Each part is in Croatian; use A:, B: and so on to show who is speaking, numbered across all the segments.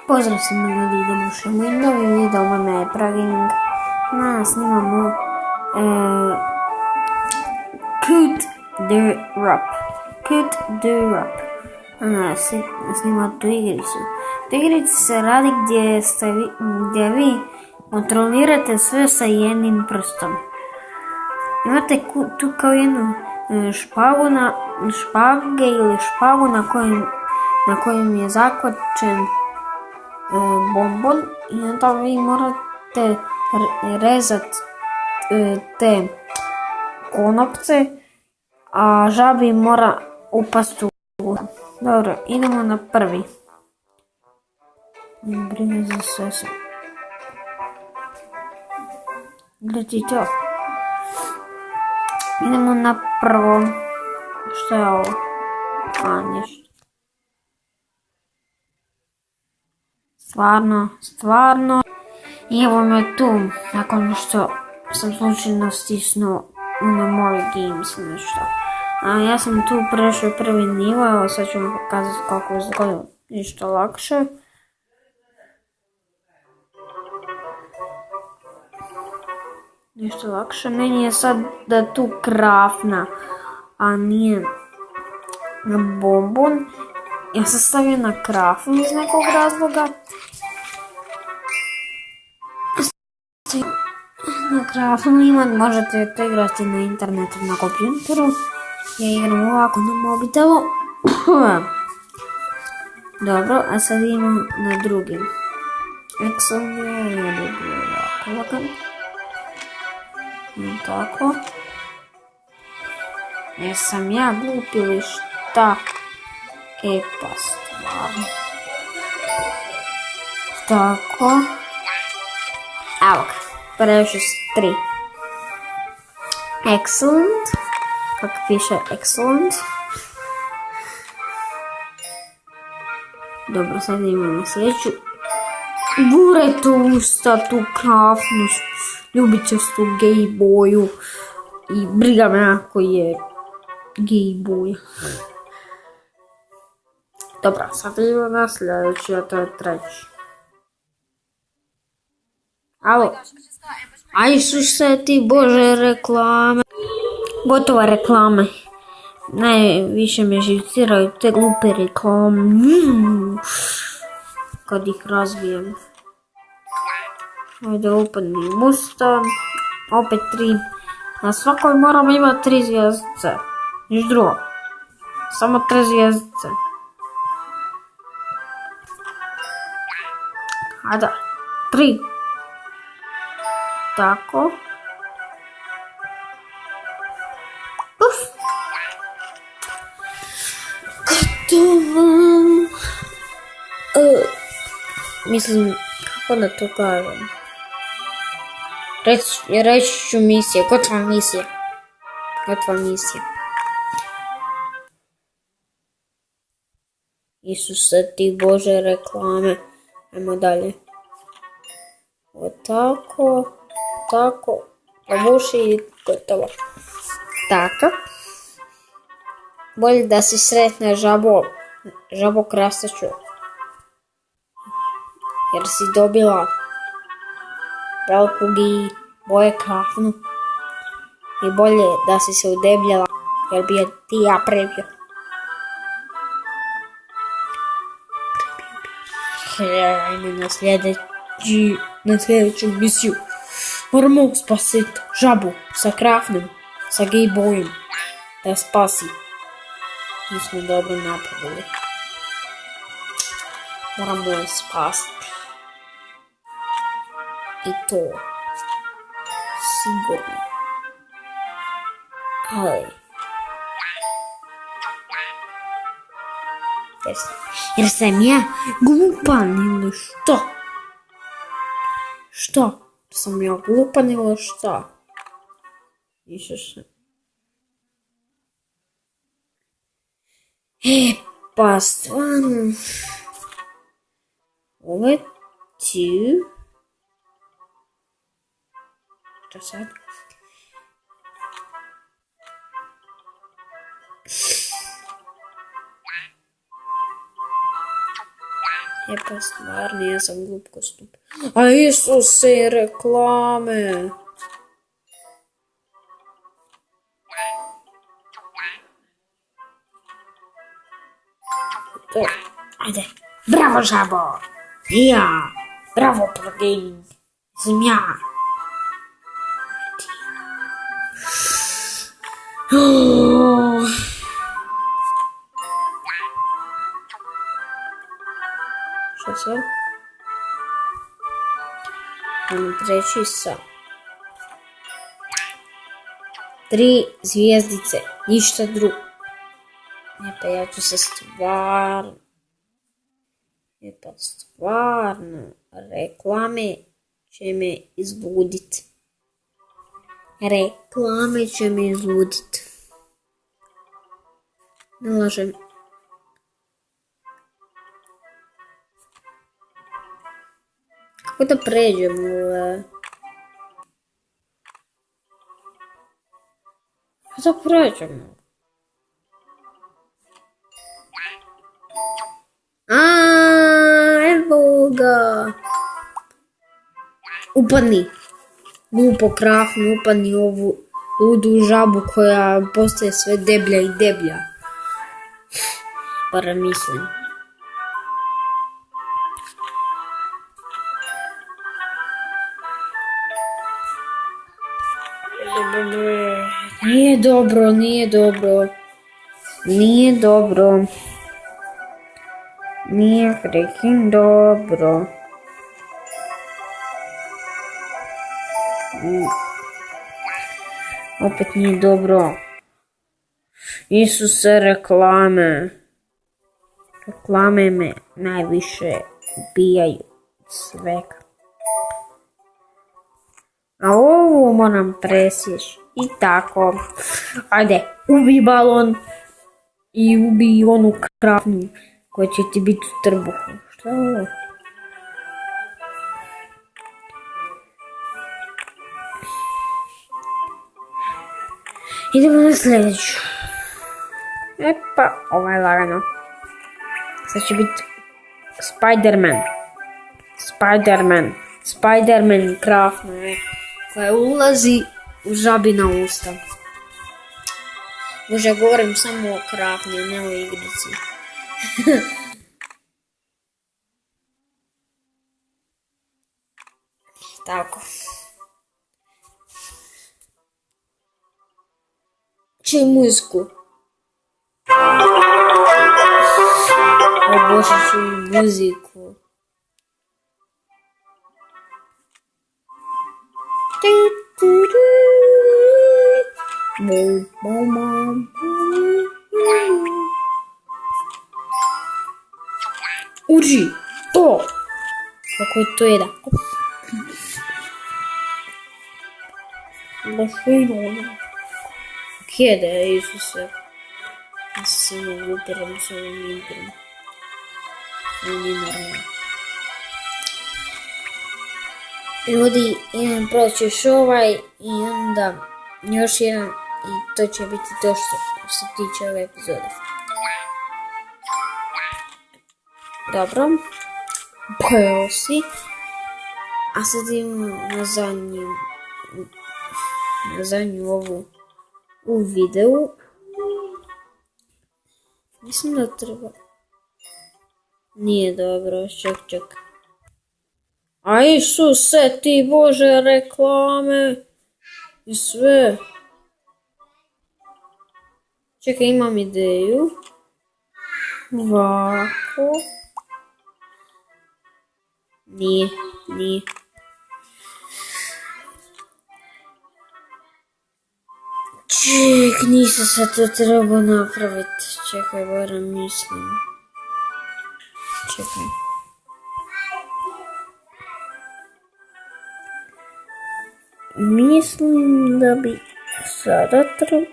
A: Pozdrav svima ljudi, idemo što moj novi video, moj je Pragaming. Danas snimamo Cut the Rap. Snimamo tu igricu. Tu igrici se radi gdje vi kontrolirate sve sa jednim prstom. Imate tu kao jednu špage ili špagu na kojim je zakvačen bombon i onda vi morate rezati te konopce, a žabi mora upast u uho. Dobro, idemo na prvi. Brine za sve se. Gledajte to. Idemo na prvo. Što je ovo? Ništa. Stvarno. I evo me tu, nakon što sam slučajno stisnuo na moj games nešto. A ja sam tu prešao prvi nivo, evo sad ću vam pokazati kako izgleda ništa lakše. Nešto lakše, meni je sad da tu krafna, a nije na bombon. Ja sam stavio na krafnu iz nekog razloga. Na krafnu možete to igrati na internetu, na kompjuteru. Ja igram ovako na mobitelu. Dobro, a sad idemo na drugi. Excel je bio jako lagan. Tako. Jesam ja glup ili šta? Pa stvarno. Tako. Evo ga. Prešao s 3. Excellent. Kako piše excellent. Dobro, sad idemo na sljedeću. Gurajte usta, tu krafnu, ljubičastu gay boju. I briga me ako je gay boja. Dobro, sad idemo na sljedeći, a to je treći. Alo. Aj se ti bože reklame. Gotova reklame. Najviše me živciraju te glupe reklame. Kad ih razbijem. Ajde upadnim usta. Opet 3. Na svakoj moramo imati 3 zvjezdice. Niš drugo. Samo 3 zvjezdice. Ajde. 3. Tako. Uf. Gotovo. Mislim, kako da to kažem. Reći ću misija. Gotova misija. Isuse ti bože reklame. Ajmo dalje. Tako. Povuši i gotovo. Tako. Bolje da si sretna žabo krastaču. Jer si dobila veliku i boje krafnu. I bolje da si se udebljala jer bi je ti ja prebio. Ajme na sljedeću misiju. Moramo spasiti žabu sa krafnom, sa gay bojem, da spasi. Mi smo dobro napravili. Moramo je spasiti. I to. Sigurno. Ali. Jer sam ja glupan ili što? Što? Sam ja glupan ili šta? Isuse. Pa stvarno. Ove tu. Šta sad? E pa stvarno, ja sam glup ko stup. A Isuse, reklame. To, ajde. Bravo, žabo! Ja! Bravo, pro gaming! Sam ja! Što sad? Ajmo preći sa 3 zvijezdice, ništa drugo. Pa ja ću se stvarno, reklame će me izludit. Ne lažem. Kako da pređem ove? Evo ga. Upadni. Glupo krafni, upadni ovu ludu žabu koja postaje sve deblja i deblja. Bara mislim. Nije dobro. Nije freaking dobro. Opet nije dobro. Isuse, reklame. Reklame me najviše ubijaju svega. A ovo moram presjeć. I tako. Ajde, ubij balon. I ubij onu krafnu koja će ti biti u trbuhu. Šta je ovo? Idemo na sljedeću. Epa, ovo je lagano. Sad će biti Spider-Man krafna koja ulazi u žabina usta. Bože, govorim samo o krafni, a ne o igrici. Tako. Čuj muziku. O Bože, čuj muziku. Uđi, to! Kako je to jedan? Mašino. Kjede, Isuse. Ja se samo upiram s ovim igrom. Ovo nije normalno. Ljudi, jedan proćeš ovaj i onda još jedan i to će biti to što se tiče ove epizode. Dobro. Pojeo si. A sad imamo na zadnju ovu u videu. Mislim da treba. Nije dobro, ček. A Isuse ti Bože, reklame i sve. Čekaj, imam ideju. Ovako. Nije. Ček, nisam se to trebao napraviti. Čekaj, barem mislim. Čekaj. Mislim da bi sada trebao...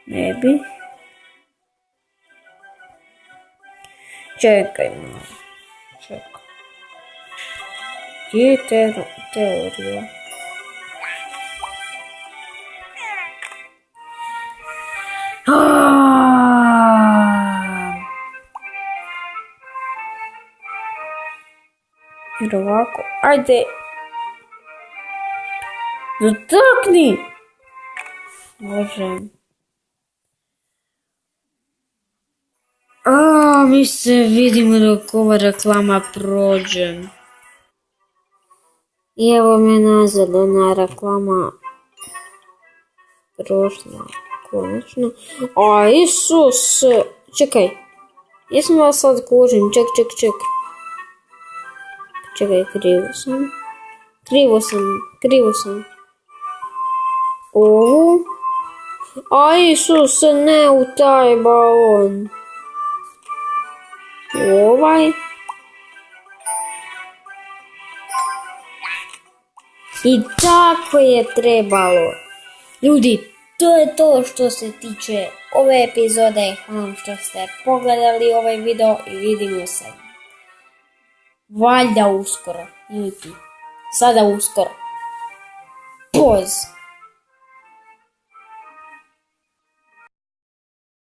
A: Ne bi. Čekaj malo. Gdje je teorija? Jer ovako, ajde. Dotakni! Bože. Mi se vidimo dok ova reklama prođe. I evo me nazad, ona reklama prošla, konačno. Isus! Čekaj, jesam vas sad kužim, ček. Čekaj, krivo sam. Ovu? Isus, ne u taj balon. Ovaj. I tako je trebalo. Ljudi, to je to što se tiče ove epizode. Hvala što ste pogledali ovaj video i vidimo se. Valjda uskoro. Ljudi, sada uskoro. Poz.